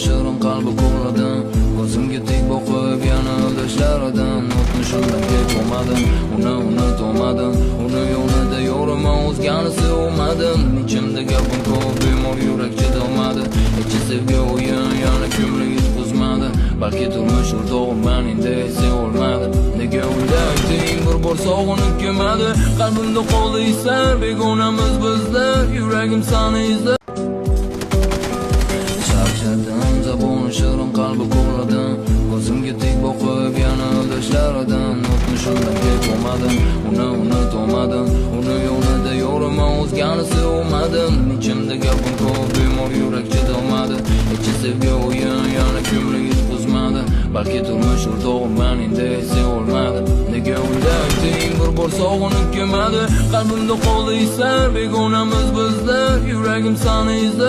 shirin qalbi ko'rladim. Ko'zimga tik boqib yana aldashlaridan o'tmishimdan ketolmadim. Uni unutolmadim. Uni yo'lida yo'rima o'zgani sevmadim. Ichimda gapim ko'p, bemor yurak chidolmadi. Ichi sevgi o'yin yana ko'ngli yutqizmadi. Balki turmush o'rtog'im men endi sevolmadi. Nega o'ylayting bir bor sog'inib kelmadi. Qalbimda qoldi izlar, begonamiz bizlar. Yuragim seni izlar. Charchadim, zaboni shirin qalbi ko'rladim. Ko'zimga tik boqib yana aldashlaridan o'tmishimdan ketolmadim. Uni unutolmadim. Uni yo'lida yo'rima o'zgani sevmadim. Ichimda gapim ko'p, bemor yurak chidolmadi. Ichi sevgi o'yin yana ko'ngli yutqizmadi. Balki turmush o'rtog'im men endi sevolmadi. Nega o'ylayting bir bor sog'inib kelmadi. Qalbimda qoldi izlar, begonamiz bizlar. Yuragim seni izlar.